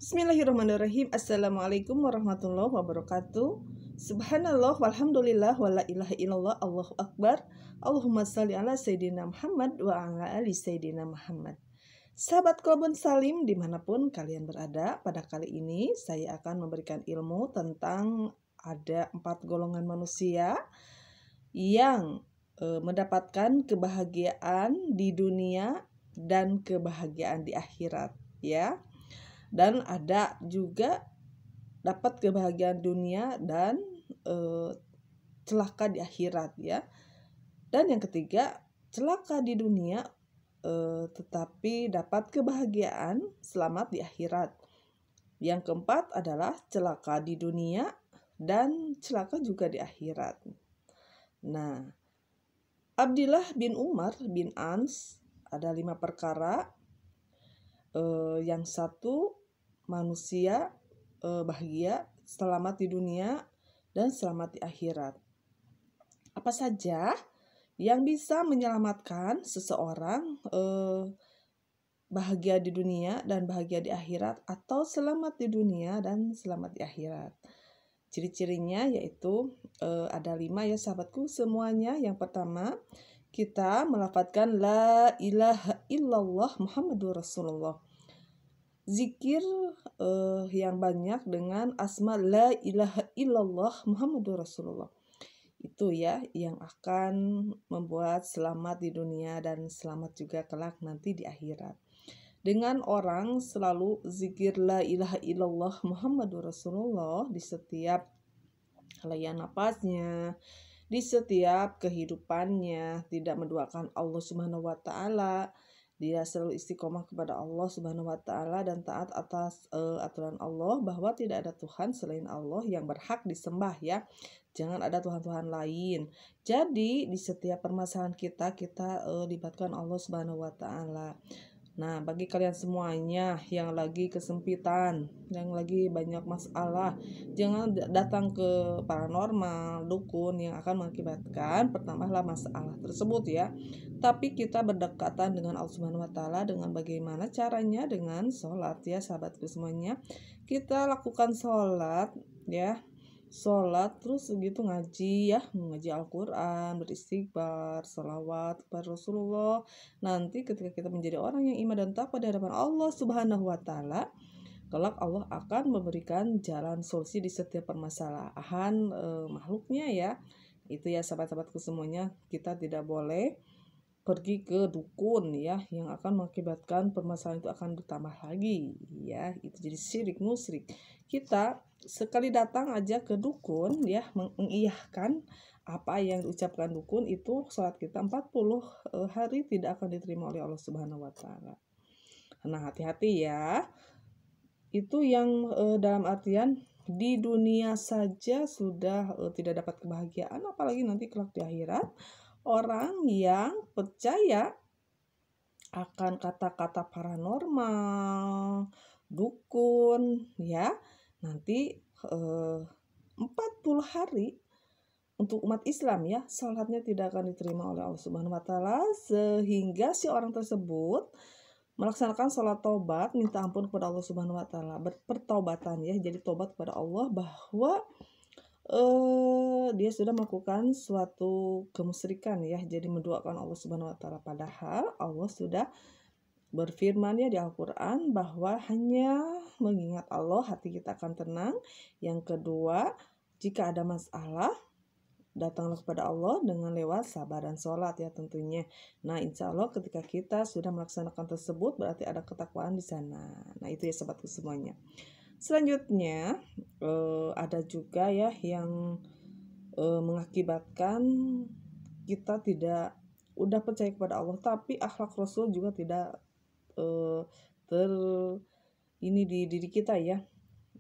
Bismillahirrahmanirrahim. Assalamualaikum warahmatullahi wabarakatuh. Subhanallah walhamdulillah wala ilaha illallah Allahu akbar. Allahumma salli ala Sayyidina Muhammad wa ala ali Sayyidina Muhammad. Sahabat Kolbun Salim dimanapun kalian berada, pada kali ini saya akan memberikan ilmu tentang ada 4 golongan manusia yang mendapatkan kebahagiaan di dunia dan kebahagiaan di akhirat, ya. Dan ada juga dapat kebahagiaan dunia dan celaka di akhirat, ya. Dan yang ketiga, celaka di dunia tetapi dapat kebahagiaan selamat di akhirat. Yang keempat adalah celaka di dunia dan celaka juga di akhirat. Nah, Abdillah bin Umar bin Ans ada 5 perkara. Yang satu, manusia bahagia, selamat di dunia, dan selamat di akhirat. Apa saja yang bisa menyelamatkan seseorang bahagia di dunia dan bahagia di akhirat, atau selamat di dunia dan selamat di akhirat? Ciri-cirinya yaitu ada 5 ya sahabatku semuanya. Yang pertama, kita melafadzkan la ilaha illallah Muhammadur Rasulullah. Zikir yang banyak dengan asma la ilaha illallah Muhammadur Rasulullah. Itu ya yang akan membuat selamat di dunia dan selamat juga kelak nanti di akhirat. Dengan orang selalu zikir la ilaha illallah Muhammadur Rasulullah di setiap helayan napasnya, di setiap kehidupannya, tidak menduakan Allah Subhanahu wa taala, dia selalu istiqomah kepada Allah Subhanahu wa taala dan taat atas aturan Allah bahwa tidak ada Tuhan selain Allah yang berhak disembah, ya. Jangan ada Tuhan-Tuhan lain. Jadi di setiap permasalahan kita libatkan Allah Subhanahu wa taala. Nah, bagi kalian semuanya yang lagi kesempitan, yang lagi banyak masalah, jangan datang ke paranormal, dukun yang akan mengakibatkan pertambahlah masalah tersebut, ya. Tapi kita berdekatan dengan Allah Subhanahu wa taala dengan bagaimana caranya? Dengan sholat, ya sahabatku semuanya. Kita lakukan sholat, ya. Sholat terus begitu ngaji, ya, ngaji Al-Quran, beristighfar, sholawat kepada Rasulullah. Nanti ketika kita menjadi orang yang iman dan takwa di hadapan Allah Subhanahu wa taala, kelak Allah akan memberikan jalan solusi di setiap permasalahan makhluknya, ya. Itu ya sahabat-sahabatku semuanya, kita tidak boleh pergi ke dukun, ya, yang akan mengakibatkan permasalahan itu akan bertambah lagi, ya. Itu jadi syirik musyrik. Kita sekali datang aja ke dukun, ya, mengiyahkan apa yang diucapkan dukun, itu sholat kita 40 hari tidak akan diterima oleh Allah Subhanahu wa taala. Nah, hati-hati ya. Itu yang dalam artian di dunia saja sudah tidak dapat kebahagiaan, apalagi nanti kelak di akhirat. Orang yang percaya akan kata-kata paranormal, dukun, ya, nanti 40 hari untuk umat Islam, ya, salatnya tidak akan diterima oleh Allah Subhanahu wa taala, sehingga si orang tersebut melaksanakan sholat tobat, minta ampun kepada Allah Subhanahu wa taala, berpertaubatan, ya, jadi tobat kepada Allah bahwa dia sudah melakukan suatu kemusyrikan, ya, jadi menduakan Allah Subhanahu wa taala, padahal Allah sudah berfirman, ya, di Al-Quran bahwa hanya mengingat Allah hati kita akan tenang. Yang kedua, jika ada masalah datanglah kepada Allah dengan lewat sabar dan sholat, ya, tentunya. Nah, insya Allah ketika kita sudah melaksanakan tersebut berarti ada ketakwaan di sana. Nah, itu ya sahabatku semuanya. Selanjutnya ada juga, ya, yang mengakibatkan kita tidak udah percaya kepada Allah tapi akhlak Rasul juga tidak ini di diri kita, ya.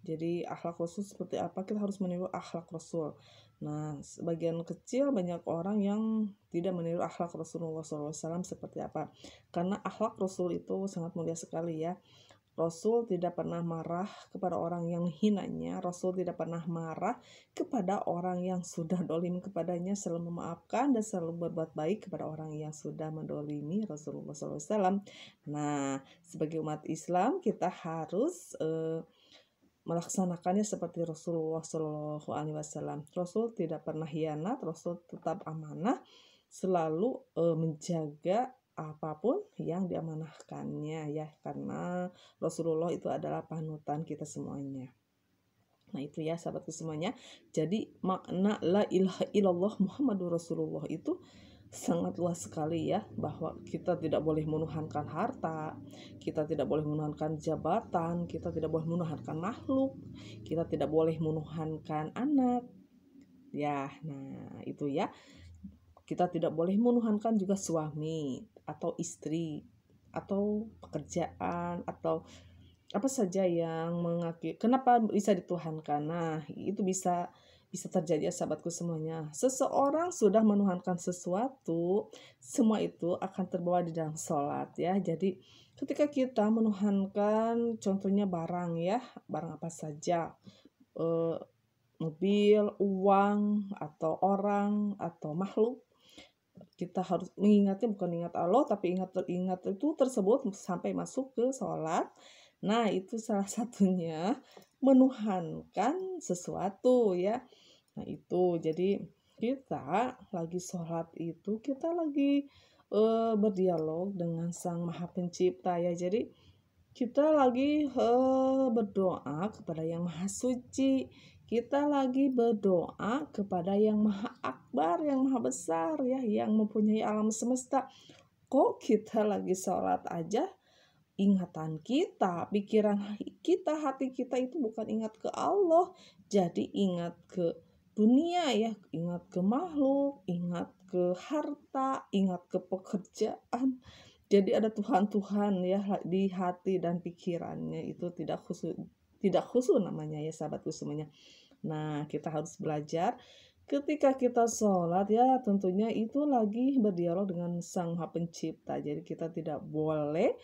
Jadi akhlak Rasul seperti apa? Kita harus meniru akhlak Rasul. Nah, sebagian kecil banyak orang yang tidak meniru akhlak Rasulullah SAW seperti apa. Karena akhlak Rasul itu sangat mulia sekali, ya. Rasul tidak pernah marah kepada orang yang menghinanya. Rasul tidak pernah marah kepada orang yang sudah dolim kepadanya, selalu memaafkan dan selalu berbuat baik kepada orang yang sudah mendolimi Rasulullah SAW. Nah, sebagai umat Islam kita harus melaksanakannya seperti Rasulullah SAW. Rasul tidak pernah hianat, Rasul tetap amanah, selalu menjaga apapun yang diamanahkannya ya, karena Rasulullah itu adalah panutan kita semuanya. Nah itu ya sahabatku semuanya. Jadi makna la ilaha illallah Muhammadur Rasulullah itu sangat luas sekali ya, bahwa kita tidak boleh menuhankan harta, kita tidak boleh menuhankan jabatan, kita tidak boleh menuhankan makhluk, kita tidak boleh menuhankan anak. Ya, nah itu ya. Kita tidak boleh menuhankan juga suami atau istri atau pekerjaan atau apa saja yang kenapa bisa dituhankan. Nah, itu bisa terjadi ya sahabatku semuanya. Seseorang sudah menuhankan sesuatu, semua itu akan terbawa di dalam sholat ya. Jadi ketika kita menuhankan contohnya barang ya, barang apa saja, mobil, uang, atau orang, atau makhluk, kita harus mengingatnya, bukan ingat Allah, tapi ingat itu tersebut sampai masuk ke sholat. Nah itu salah satunya menuhankan sesuatu ya. Nah itu jadi kita lagi sholat itu kita lagi berdialog dengan Sang Maha Pencipta ya. Jadi kita lagi berdoa kepada yang Maha Suci. Kita lagi berdoa kepada yang Maha Akbar, yang Maha Besar ya, yang mempunyai alam semesta. Kok kita lagi sholat aja, ingatan kita, pikiran kita, hati kita itu bukan ingat ke Allah, jadi ingat ke dunia ya, ingat ke makhluk, ingat ke harta, ingat ke pekerjaan. Jadi ada Tuhan ya di hati dan pikirannya, itu tidak khusyuk namanya ya sahabatku semuanya. Nah, kita harus belajar ketika kita sholat ya, tentunya itu lagi berdialog dengan Sang Maha Pencipta. Jadi kita tidak boleh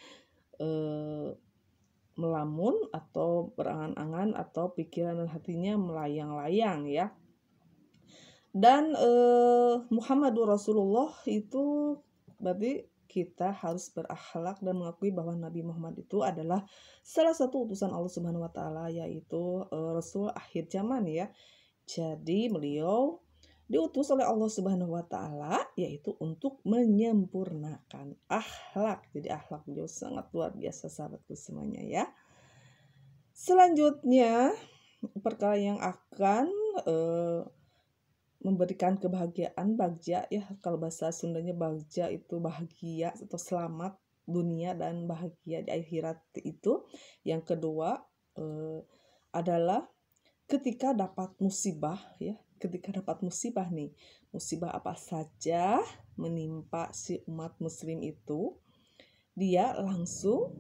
melamun atau berangan-angan atau pikiran dan hatinya melayang-layang ya. Dan Muhammadur Rasulullah itu berarti kita harus berakhlak dan mengakui bahwa Nabi Muhammad itu adalah salah satu utusan Allah Subhanahu wa taala, yaitu Rasul akhir zaman ya. Jadi beliau diutus oleh Allah Subhanahu wa taala yaitu untuk menyempurnakan akhlak. Jadi akhlak beliau sangat luar biasa sahabatku semuanya ya. Selanjutnya perkara yang akan memberikan kebahagiaan, bagja ya, kalau bahasa Sundanya bagja itu bahagia atau selamat dunia dan bahagia di akhirat itu. Yang kedua adalah ketika dapat musibah ya, ketika dapat musibah nih, musibah apa saja menimpa si umat muslim itu, dia langsung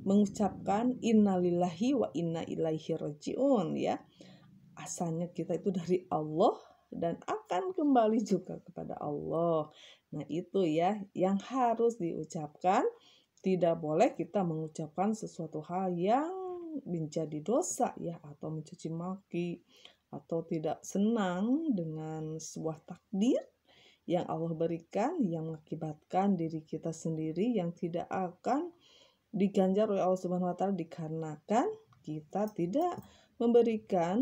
mengucapkan innalillahi wa inna ilaihi rajiun ya. Asalnya kita itu dari Allah dan akan kembali juga kepada Allah. Nah itu ya yang harus diucapkan. Tidak boleh kita mengucapkan sesuatu hal yang menjadi dosa ya, atau mencaci maki, atau tidak senang dengan sebuah takdir yang Allah berikan, yang mengakibatkan diri kita sendiri yang tidak akan diganjar oleh Allah Subhanahu wa taala, dikarenakan kita tidak memberikan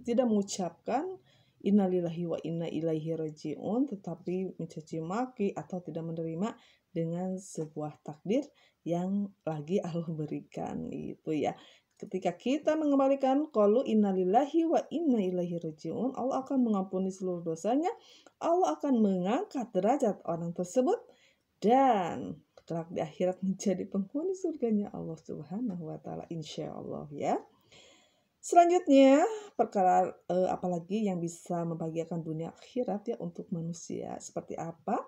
tidak mengucapkan innalillahi wa inna ilaihi rajiun, tetapi mencaci maki atau tidak menerima dengan sebuah takdir yang lagi Allah berikan itu ya. Ketika kita mengembalikan qalu innalillahi wa inna ilaihi rajiun, Allah akan mengampuni seluruh dosanya, Allah akan mengangkat derajat orang tersebut dan kelak di akhirat menjadi penghuni surganya Allah Subhanahu wa taala insyaallah ya. Selanjutnya perkara apalagi yang bisa membahagiakan dunia akhirat ya untuk manusia, seperti apa?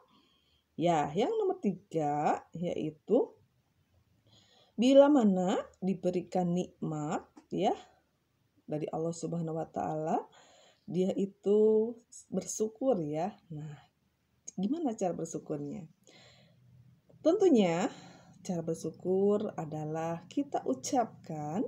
Ya, yang nomor 3 yaitu bila mana diberikan nikmat ya dari Allah Subhanahu wa taala, dia itu bersyukur ya. Nah, gimana cara bersyukurnya? Tentunya cara bersyukur adalah kita ucapkan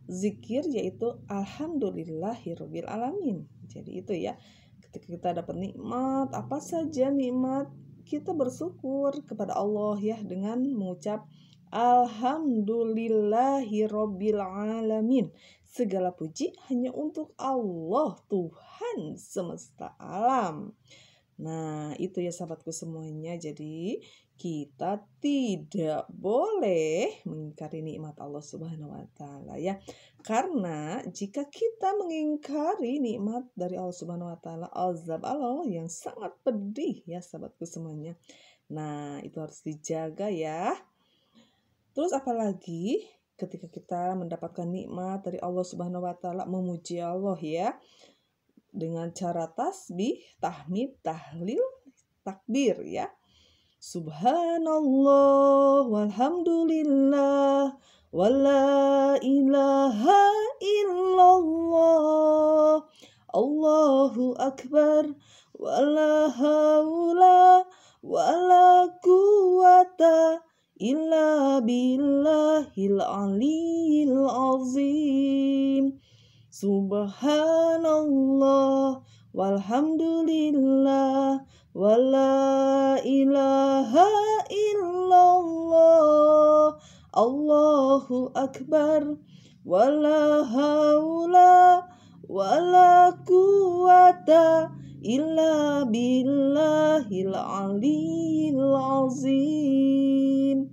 zikir yaitu alhamdulillahirabbil alamin. Jadi itu ya. Ketika kita dapat nikmat, apa saja nikmat, kita bersyukur kepada Allah ya dengan mengucap alhamdulillahirabbil alamin. Segala puji hanya untuk Allah, Tuhan semesta alam. Nah, itu ya sahabatku semuanya. Jadi, kita tidak boleh mengingkari nikmat Allah Subhanahu wa taala ya. Karena jika kita mengingkari nikmat dari Allah Subhanahu wa taala, azab Allah yang sangat pedih ya sahabatku semuanya. Nah, itu harus dijaga ya. Terus apalagi ketika kita mendapatkan nikmat dari Allah Subhanahu wa taala, memuji Allah ya dengan cara tasbih, tahmid, tahlil, takbir ya. Subhanallah walhamdulillah wala ilaha illallah Allahu akbar wala haula wala quwata illa billahil aliyil azim. Subhanallah walhamdulillah wala ilaha illallah Allahu akbar wala haula wala quwata illa billahil aliyil azim.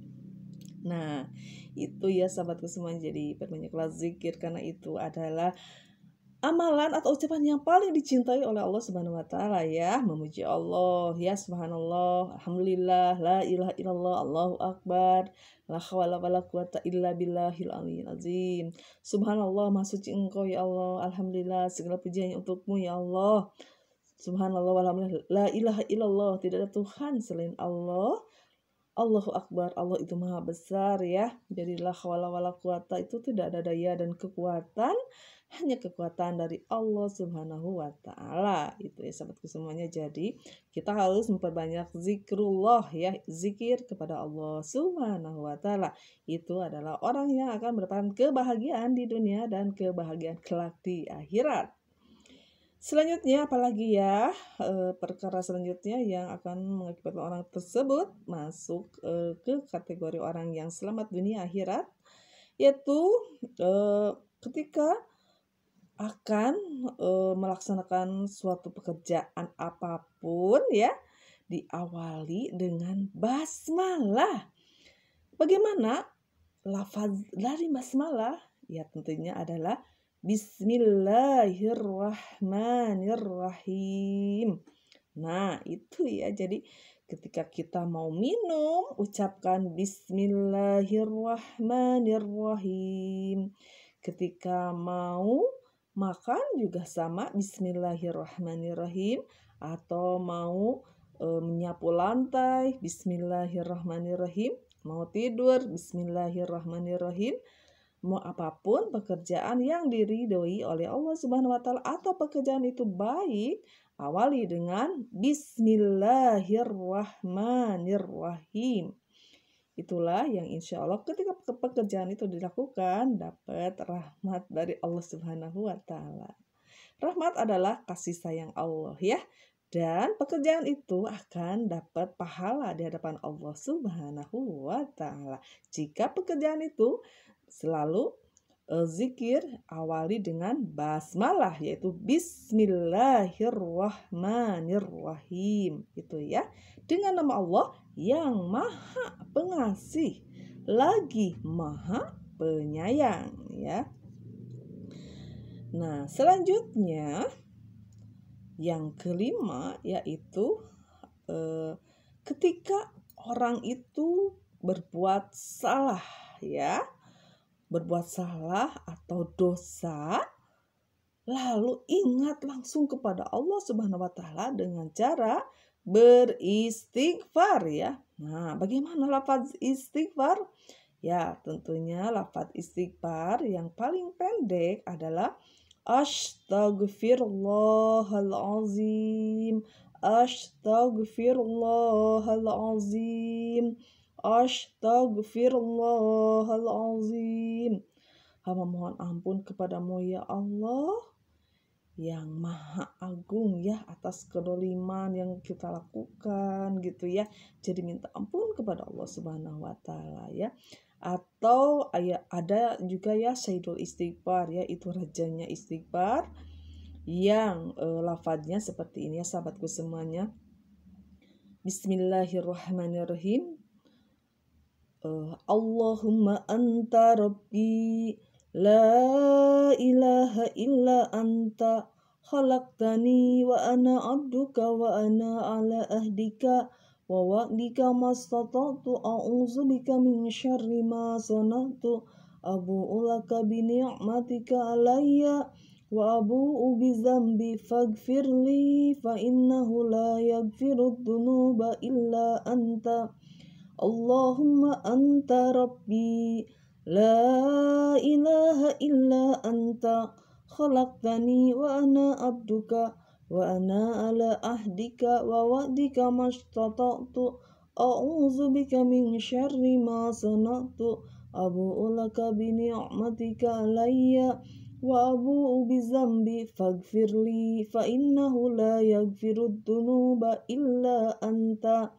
Nah, itu ya sahabatku semua. Jadi perbanyaklah zikir karena itu adalah amalan atau ucapan yang paling dicintai oleh Allah Subhanahu wa taala ya. Memuji Allah ya, subhanallah, alhamdulillah, la ilaha illallah, Allahu akbar, la haula wala quwata illa billahil aliyil azim. Subhanallah, maha suci Engkau ya Allah. Alhamdulillah, segala pujian untukmu ya Allah. Subhanallah walhamdulillah, la ilaha illallah, tidak ada Tuhan selain Allah. Allahu Akbar, Allah itu maha besar ya. Jadi la haula wala quwata itu tidak ada daya dan kekuatan, hanya kekuatan dari Allah Subhanahu wa taala. Itu ya sahabatku semuanya. Jadi kita harus memperbanyak zikrullah ya, zikir kepada Allah Subhanahu wa taala. Itu adalah orang yang akan mendapatkan kebahagiaan di dunia dan kebahagiaan kelak di akhirat. Selanjutnya apalagi ya, perkara selanjutnya yang akan mengakibatkan orang tersebut masuk ke kategori orang yang selamat dunia akhirat, yaitu ketika akan melaksanakan suatu pekerjaan apapun ya, diawali dengan basmalah. Bagaimana lafaz dari basmalah? Ya tentunya adalah Bismillahirrahmanirrahim. Nah, itu ya. Jadi ketika kita mau minum, ucapkan Bismillahirrahmanirrahim. Ketika mau makan juga sama Bismillahirrahmanirrahim. Atau mau menyapu lantai, Bismillahirrahmanirrahim. Mau tidur, Bismillahirrahmanirrahim. Mau apapun pekerjaan yang diridhoi oleh Allah Subhanahu wa taala atau pekerjaan itu baik, awali dengan Bismillahirrahmanirrahim. Itulah yang insya Allah ketika pekerjaan itu dilakukan dapat rahmat dari Allah Subhanahu wa taala. Rahmat adalah kasih sayang Allah ya. Dan pekerjaan itu akan dapat pahala di hadapan Allah Subhanahu wa taala. Jika pekerjaan itu selalu zikir awali dengan basmalah yaitu Bismillahirrahmanirrahim. Itu ya. Dengan nama Allah yang Maha Pengasih lagi Maha Penyayang ya. Nah, selanjutnya yang kelima yaitu ketika orang itu berbuat salah ya. Berbuat salah atau dosa, lalu ingat langsung kepada Allah Subhanahu wa taala dengan cara beristighfar ya. Nah, bagaimana lafaz istighfar? Ya, tentunya lafaz istighfar yang paling pendek adalah Astaghfirullahalazim. Astaghfirullahalazim. Astaghfirullahalazim. Hamba mohon ampun kepadamu ya Allah yang maha agung ya atas kedoliman yang kita lakukan gitu ya. Jadi minta ampun kepada Allah Subhanahu wa taala ya. Atau ada juga ya Sayyidul Istighfar ya, itu rajanya istighfar yang lafadznya seperti ini ya sahabatku semuanya. Bismillahirrahmanirrahim. Allahumma anta rabbi la ilaha illa anta khalaqtani wa ana abduka wa ana ala ahdika wa wa'dika mastata'tu a'udzubika min syarri ma sana'tu abu'u laka bi ni'matika alayya wa abu'u bi dzambi faghfirli fa innahu la yaghfiru dzunuba illa anta. Allahumma anta rabbi la ilaha illa anta khalaqtani wa ana abduka wa ana ala ahdika wa wa'dika mastata'tu a'udzubika min syarri ma sana'tu abu'u laka bi ni'matika alayya wa abu'u bi dzambi faghfirli fa innahu la yaghfiru dzunuba illa anta.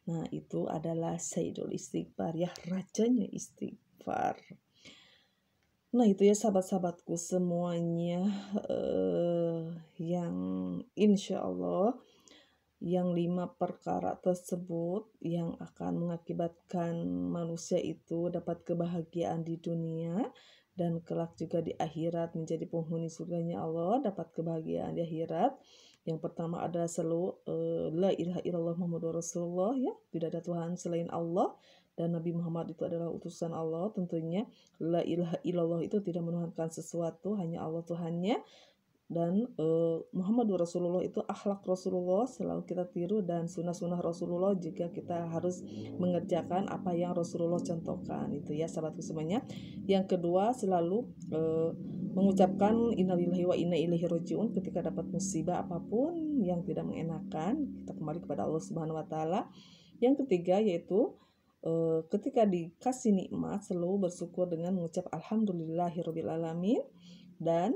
Nah, itu adalah Sayyidul Istighfar ya, rajanya istighfar. Nah, itu ya sahabat-sahabatku semuanya yang insya Allah yang 5 perkara tersebut yang akan mengakibatkan manusia itu dapat kebahagiaan di dunia dan kelak juga di akhirat menjadi penghuni surganya Allah, dapat kebahagiaan di akhirat. Yang pertama adalah selalu la ilaha illallah Muhammadur Rasulullah ya, tidak ada Tuhan selain Allah dan Nabi Muhammad itu adalah utusan Allah. Tentunya la ilaha illallah itu tidak menuhankan sesuatu, hanya Allah Tuhannya. Dan Muhammadur Rasulullah itu akhlak Rasulullah selalu kita tiru, dan sunnah-sunnah Rasulullah juga kita harus mengerjakan apa yang Rasulullah contohkan. Itu ya sahabatku semuanya. Yang kedua selalu mengucapkan innalillahi wa inna ilaihi rajiun ketika dapat musibah apapun yang tidak mengenakan, kita kembali kepada Allah Subhanahu wa taala. Yang ketiga yaitu ketika dikasih nikmat selalu bersyukur dengan mengucap alhamdulillahirabbil alamin dan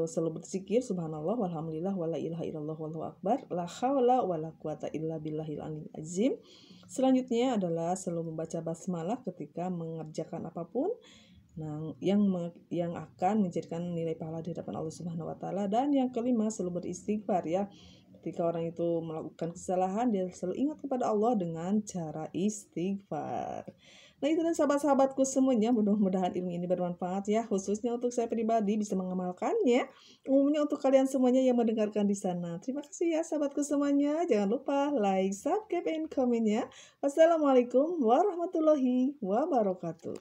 selalu berzikir subhanallah walhamdulillah wala ilaha illallah wallahu akbar la haula wala quwata illa billahil aliyil azim. Selanjutnya adalah selalu membaca basmalah ketika mengerjakan apapun, nah yang akan menjadikan nilai pahala di hadapan Allah Subhanahu wa taala. Dan yang kelima selalu beristighfar ya. Ketika orang itu melakukan kesalahan, dia selalu ingat kepada Allah dengan cara istighfar. Nah, itu dan sahabat-sahabatku semuanya, mudah-mudahan ilmu ini bermanfaat ya, khususnya untuk saya pribadi bisa mengamalkannya, umumnya untuk kalian semuanya yang mendengarkan di sana. Terima kasih ya sahabatku semuanya, jangan lupa like, subscribe, and comment ya. Wassalamualaikum warahmatullahi wabarakatuh.